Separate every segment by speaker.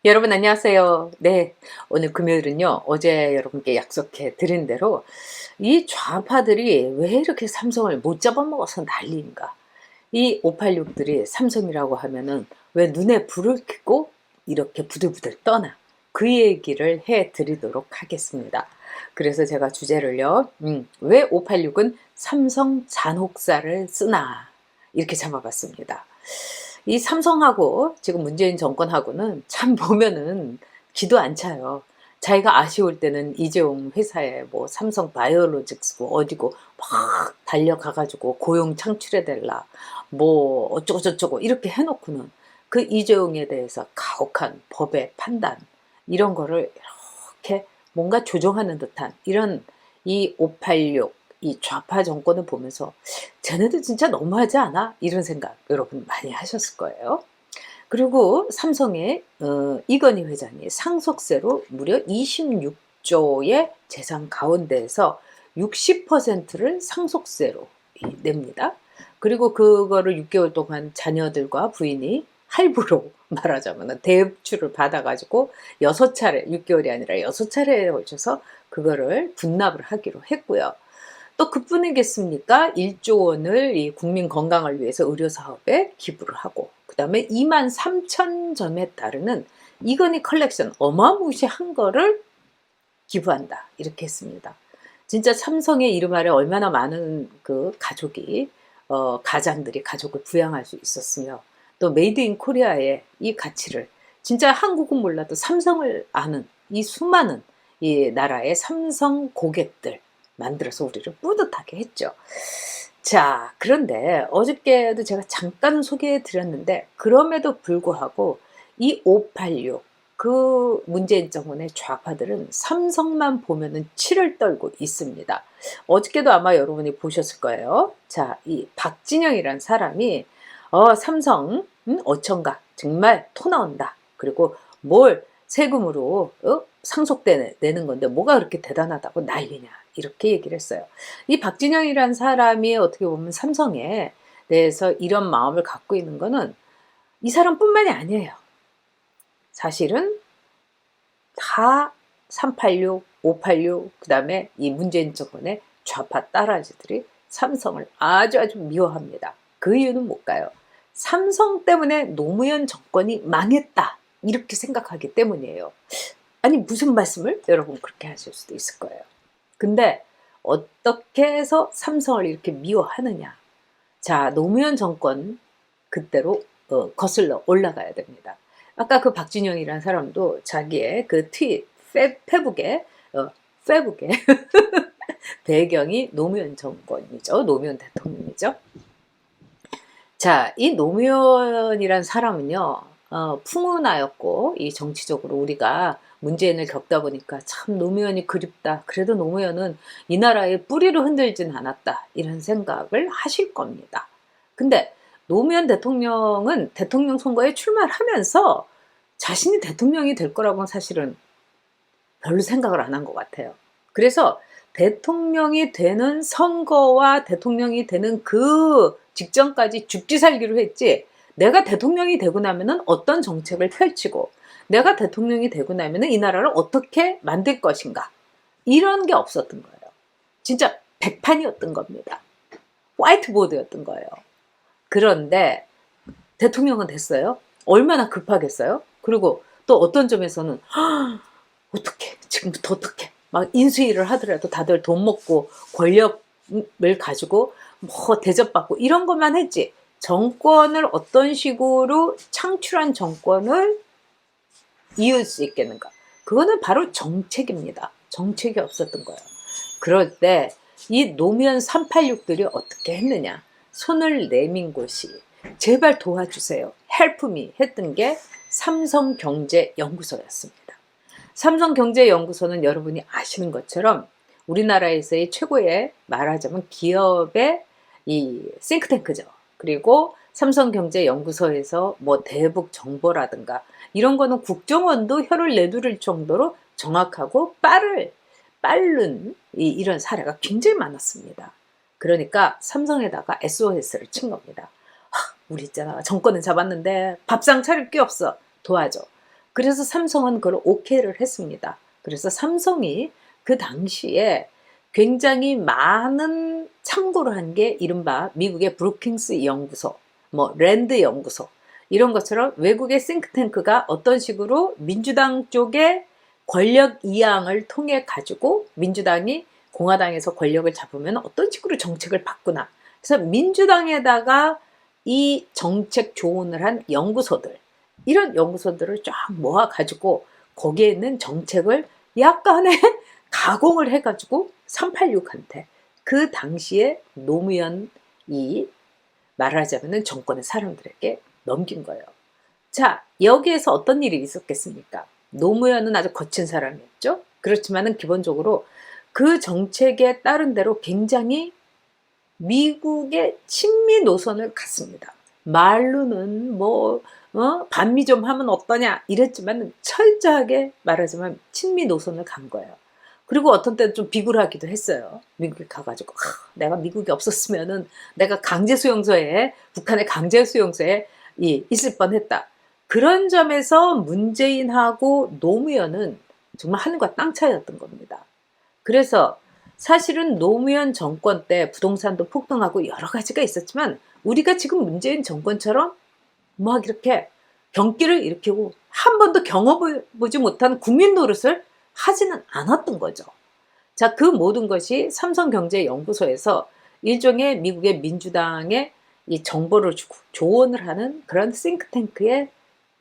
Speaker 1: 여러분 안녕하세요. 네, 오늘 금요일은요. 어제 여러분께 약속해 드린 대로 이 좌파들이 왜 이렇게 삼성을 못 잡아먹어서 난리인가. 이 586들이 삼성이라고 하면은 왜 눈에 불을 켜고 이렇게 부들부들 떠나. 그 얘기를 해 드리도록 하겠습니다. 그래서 제가 주제를요. 왜 586은 삼성 잔혹사를 쓰나 이렇게 잡아봤습니다. 이 삼성하고 지금 문재인 정권하고는 참 보면은 기도 안 차요. 자기가 아쉬울 때는 이재용 회사에 뭐 삼성 바이오로직스고 어디고 막 달려가가지고 고용 창출해 달라 뭐 어쩌고 저쩌고 이렇게 해놓고는 그 이재용에 대해서 가혹한 법의 판단 이런 거를 이렇게 뭔가 조종하는 듯한 이런 이 586 이 좌파 정권을 보면서 쟤네들 진짜 너무하지 않아? 이런 생각 여러분 많이 하셨을 거예요. 그리고 삼성의 이건희 회장이 상속세로 무려 26조의 재산 가운데에서 60%를 상속세로 냅니다. 그리고 그거를 6개월 동안 자녀들과 부인이 할부로 말하자면 대출을 받아가지고 6차례, 6개월이 아니라 6차례에 걸쳐서 그거를 분납을 하기로 했고요. 또 그뿐이겠습니까? 1조 원을 이 국민 건강을 위해서 의료 사업에 기부를 하고 그다음에 2만 3천 점에 따르는 이건희 컬렉션 어마무시한 거를 기부한다. 이렇게 했습니다. 진짜 삼성의 이름 아래 얼마나 많은 그 가족이 가장들이 가족을 부양할 수 있었으며 또 메이드 인 코리아의 이 가치를 진짜 한국은 몰라도 삼성을 아는 이 수많은 이 나라의 삼성 고객들 만들어서 우리를 뿌듯하게 했죠. 자, 그런데 어저께도 제가 잠깐 소개해 드렸는데 그럼에도 불구하고 이 586 그 문재인 정권의 좌파들은 삼성만 보면은 치를 떨고 있습니다. 어저께도 아마 여러분이 보셨을 거예요. 자, 이 박진영이란 사람이 삼성 어천가 정말 토 나온다. 그리고 뭘 세금으로 상속되는 건데 뭐가 그렇게 대단하다고 난리냐 이렇게 얘기를 했어요. 이 박진영이란 사람이 어떻게 보면 삼성에 대해서 이런 마음을 갖고 있는 거는 이 사람뿐만이 아니에요. 사실은 다 386, 586, 그 다음에 이 문재인 정권의 좌파 따라지들이 삼성을 아주 미워합니다. 그 이유는 뭘까요? 삼성 때문에 노무현 정권이 망했다. 이렇게 생각하기 때문이에요. 아니, 무슨 말씀을? 여러분 그렇게 하실 수도 있을 거예요. 근데 어떻게 해서 삼성을 이렇게 미워하느냐? 자, 노무현 정권 그때로 거슬러 올라가야 됩니다. 아까 그 박진영이라는 사람도 자기의 그 트윗, 페북에, 페북에 배경이 노무현 정권이죠. 노무현 대통령이죠. 자, 이 노무현이란 사람은요, 풍운하였고, 이 정치적으로 우리가 문재인을 겪다 보니까 참 노무현이 그립다. 그래도 노무현은 이 나라의 뿌리를 흔들진 않았다. 이런 생각을 하실 겁니다. 근데 노무현 대통령은 대통령 선거에 출마를 하면서 자신이 대통령이 될 거라고는 사실은 별로 생각을 안 한 것 같아요. 그래서 대통령이 되는 선거와 대통령이 되는 그 직전까지 죽기 살기로 했지, 내가 대통령이 되고 나면은 어떤 정책을 펼치고 내가 대통령이 되고 나면은 이 나라를 어떻게 만들 것인가 이런 게 없었던 거예요. 진짜 백판이었던 겁니다. 화이트보드였던 거예요. 그런데 대통령은 됐어요. 얼마나 급하겠어요? 그리고 또 어떤 점에서는 어떻게 지금부터 어떻게 막 인수위를 하더라도 다들 돈 먹고 권력을 가지고 뭐 대접받고 이런 것만 했지, 정권을 어떤 식으로 창출한 정권을 이을 수 있겠는가? 그거는 바로 정책입니다. 정책이 없었던 거예요. 그럴 때 이 노무현 386들이 어떻게 했느냐? 손을 내민 곳이 제발 도와주세요. Help me 했던 게 삼성경제연구소였습니다. 삼성경제연구소는 여러분이 아시는 것처럼 우리나라에서의 최고의 말하자면 기업의 이 싱크탱크죠. 그리고 삼성경제연구소에서 뭐 대북 정보라든가 이런 거는 국정원도 혀를 내두를 정도로 정확하고 빠른 이런 사례가 굉장히 많았습니다. 그러니까 삼성에다가 SOS를 친 겁니다. 우리 있잖아, 정권은 잡았는데 밥상 차릴 게 없어, 도와줘. 그래서 삼성은 그걸 오케이를 했습니다. 그래서 삼성이 그 당시에 굉장히 많은 참고를 한 게 이른바 미국의 브루킹스 연구소, 뭐 랜드 연구소 이런 것처럼 외국의 싱크탱크가 어떤 식으로 민주당 쪽의 권력 이양을 통해 가지고 민주당이 공화당에서 권력을 잡으면 어떤 식으로 정책을 바꾸나. 그래서 민주당에다가 이 정책 조언을 한 연구소들, 이런 연구소들을 쫙 모아가지고 거기에 있는 정책을 약간의 가공을 해가지고 386한테 그 당시에 노무현 이 말하자면 정권의 사람들에게 넘긴 거예요. 자, 여기에서 어떤 일이 있었겠습니까? 노무현은 아주 거친 사람이었죠. 그렇지만은 기본적으로 그 정책에 따른 대로 굉장히 미국의 친미 노선을 갔습니다. 말로는 뭐 반미 좀 하면 어떠냐 이랬지만 철저하게 말하자면 친미 노선을 간 거예요. 그리고 어떤 때는 좀 비굴하기도 했어요. 미국에 가가지고 내가 미국이 없었으면은 내가 강제 수용소에 북한의 강제 수용소에 있을 뻔했다. 그런 점에서 문재인하고 노무현은 정말 하늘과 땅 차이였던 겁니다. 그래서 사실은 노무현 정권 때 부동산도 폭등하고 여러 가지가 있었지만 우리가 지금 문재인 정권처럼 막 이렇게 경기를 일으키고 한 번도 경험해보지 못한 국민 노릇을 하지는 않았던 거죠. 자, 그 모든 것이 삼성경제연구소에서 일종의 미국의 민주당의 이 정보를 주고 조언을 하는 그런 싱크탱크의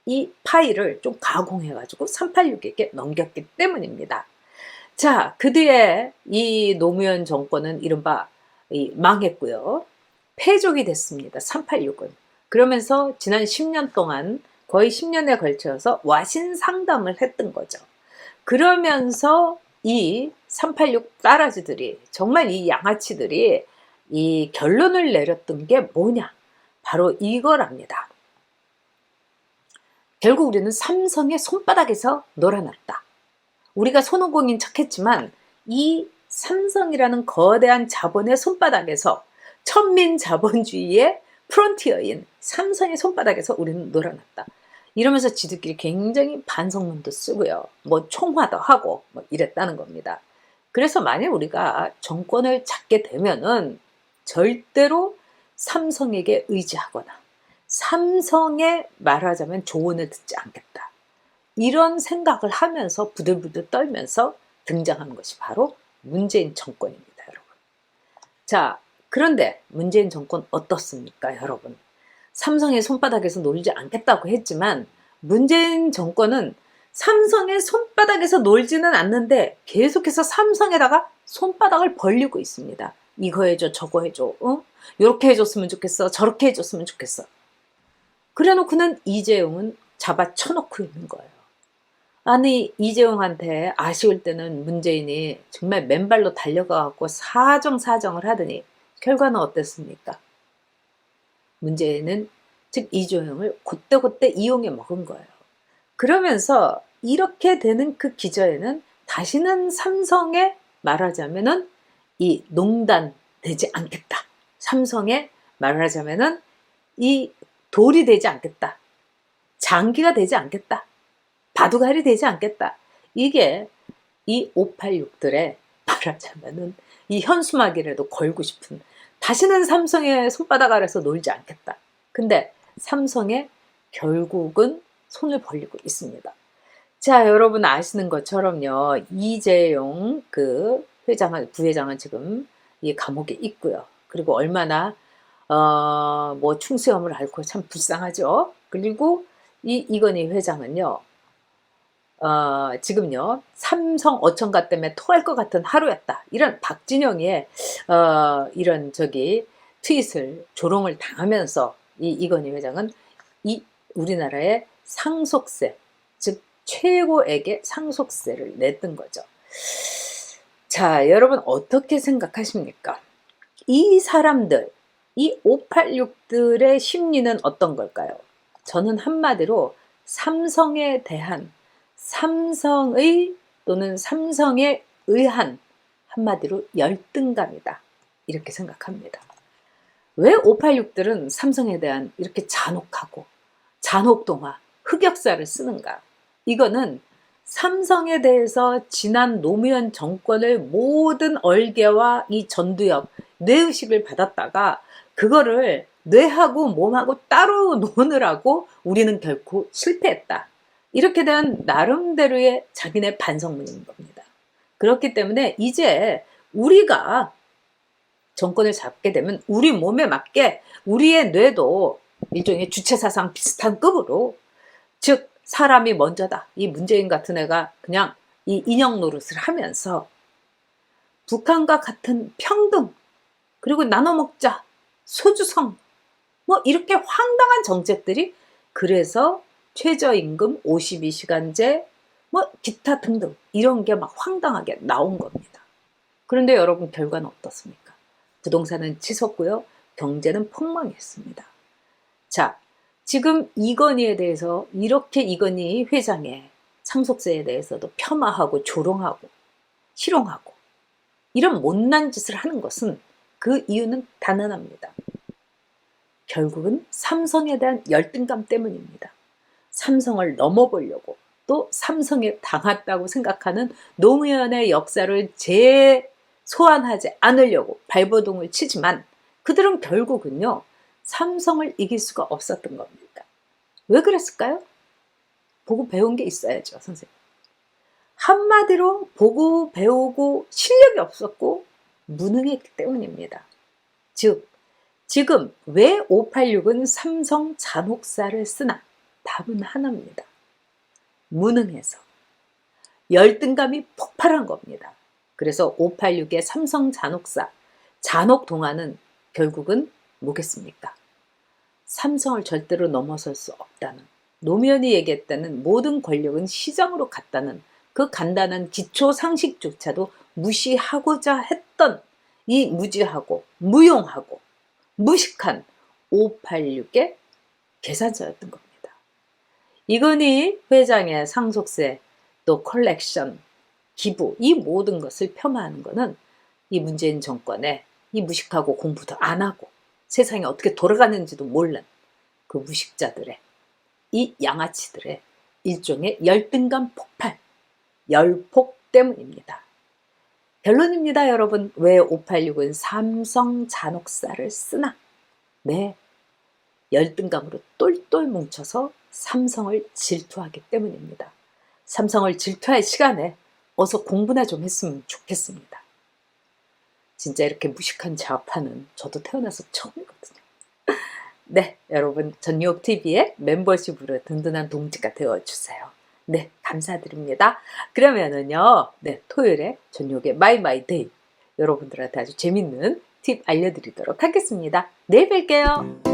Speaker 1: 이 파일을 좀 가공해가지고 386에게 넘겼기 때문입니다. 자, 그 뒤에 이 노무현 정권은 이른바 망했고요. 패족이 됐습니다. 386은. 그러면서 지난 10년 동안 거의 10년에 걸쳐서 와신 상담을 했던 거죠. 그러면서 이 386 따라지들이 정말 이 양아치들이 이 결론을 내렸던 게 뭐냐? 바로 이거랍니다. 결국 우리는 삼성의 손바닥에서 놀아났다. 우리가 손오공인 척했지만 이 삼성이라는 거대한 자본의 손바닥에서 천민 자본주의의 프론티어인 삼성의 손바닥에서 우리는 놀아났다. 이러면서 지들끼리 굉장히 반성문도 쓰고요. 뭐 총화도 하고 뭐 이랬다는 겁니다. 그래서 만약 우리가 정권을 잡게 되면은 절대로 삼성에게 의지하거나 삼성의 말하자면 조언을 듣지 않겠다. 이런 생각을 하면서 부들부들 떨면서 등장한 것이 바로 문재인 정권입니다, 여러분. 자, 그런데 문재인 정권 어떻습니까, 여러분? 삼성의 손바닥에서 놀지 않겠다고 했지만 문재인 정권은 삼성의 손바닥에서 놀지는 않는데 계속해서 삼성에다가 손바닥을 벌리고 있습니다. 이거 해줘, 저거 해줘, 이렇게 해줬으면 좋겠어, 저렇게 해줬으면 좋겠어. 그래놓고는 이재용은 잡아 쳐놓고 있는 거예요. 아니, 이재용한테 아쉬울 때는 문재인이 정말 맨발로 달려가갖고 사정사정을 하더니 결과는 어땠습니까? 문재인은 즉 이재용을 곧대곧대 이용해 먹은 거예요. 그러면서 이렇게 되는 그 기저에는 다시는 삼성에 말하자면은 이 농단 되지 않겠다. 삼성에 말하자면은 이 돌이 되지 않겠다. 장기가 되지 않겠다. 바둑알이 되지 않겠다. 이게 이 586들의 말하자면은 이 현수막이라도 걸고 싶은 다시는 삼성의 손바닥 아래서 놀지 않겠다. 근데 삼성에 결국은 손을 벌리고 있습니다. 자, 여러분 아시는 것처럼요. 이재용 그 부회장은 지금 이 감옥에 있고요. 그리고 얼마나 뭐 충수염을 앓고 참 불쌍하죠. 그리고 이 이건희 회장은요. 지금요, 삼성 어천가 때문에 토할 것 같은 하루였다. 이런 박진영의, 이런 트윗을 조롱을 당하면서 이건희 회장은 우리나라의 상속세, 즉, 최고액의 상속세를 냈던 거죠. 자, 여러분 어떻게 생각하십니까? 이 사람들, 이 586들의 심리는 어떤 걸까요? 저는 한마디로 삼성에 대한 삼성의 또는 삼성에 의한 한마디로 열등감이다. 이렇게 생각합니다. 왜 586들은 삼성에 대한 이렇게 잔혹하고 잔혹동화, 흑역사를 쓰는가? 이거는 삼성에 대해서 지난 노무현 정권의 모든 얼개와 이 전두엽, 뇌의식을 받았다가 그거를 뇌하고 몸하고 따로 노느라고 우리는 결코 실패했다. 이렇게 된 나름대로의 자기네 반성문인 겁니다. 그렇기 때문에 이제 우리가 정권을 잡게 되면 우리 몸에 맞게 우리의 뇌도 일종의 주체사상 비슷한 급으로, 즉 사람이 먼저다. 이 문재인 같은 애가 그냥 이 인형 노릇을 하면서 북한과 같은 평등, 그리고 나눠 먹자, 소주성, 뭐 이렇게 황당한 정책들이, 그래서 최저임금 52시간제 뭐 기타 등등 이런 게 막 황당하게 나온 겁니다. 그런데 여러분 결과는 어떻습니까? 부동산은 치솟고요. 경제는 폭망했습니다. 자, 지금 이건희에 대해서 이렇게 이건희 회장의 상속세에 대해서도 폄하하고 조롱하고 희롱하고 이런 못난 짓을 하는 것은 그 이유는 단 하나입니다. 결국은 삼성에 대한 열등감 때문입니다. 삼성을 넘어보려고, 또 삼성에 당했다고 생각하는 노무현의 역사를 재소환하지 않으려고 발버둥을 치지만 그들은 결국은요, 삼성을 이길 수가 없었던 겁니다. 왜 그랬을까요? 보고 배운 게 있어야죠, 선생님. 한마디로 보고 배우고 실력이 없었고 무능했기 때문입니다. 즉, 지금 왜 586은 삼성 잔혹사를 쓰나? 답은 하나입니다. 무능해서. 열등감이 폭발한 겁니다. 그래서 586의 삼성 잔혹사, 잔혹 동화는 결국은 뭐겠습니까? 삼성을 절대로 넘어설 수 없다는, 노무현이 얘기했다는 모든 권력은 시장으로 갔다는 그 간단한 기초 상식조차도 무시하고자 했던 이 무지하고 무용하고 무식한 586의 계산서였던 겁니다. 이건희 회장의 상속세, 또 컬렉션, 기부, 이 모든 것을 폄하하는 것은 이 문재인 정권의 이 무식하고 공부도 안 하고 세상이 어떻게 돌아가는지도 모르는 그 무식자들의, 이 양아치들의 일종의 열등감 폭발, 열폭 때문입니다. 결론입니다, 여러분. 왜 586은 삼성 잔혹사를 쓰나? 네, 열등감으로 똘똘 뭉쳐서 삼성을 질투하기 때문입니다. 삼성을 질투할 시간에 어서 공부나 좀 했으면 좋겠습니다. 진짜 이렇게 무식한 좌파는 저도 태어나서 처음이거든요. 네, 여러분 전유옥TV의 멤버십으로 든든한 동지가 되어주세요. 네, 감사드립니다. 그러면은요, 네, 토요일에 전유옥의 마이마이데이 여러분들한테 아주 재밌는 팁 알려드리도록 하겠습니다. 내일 뵐게요.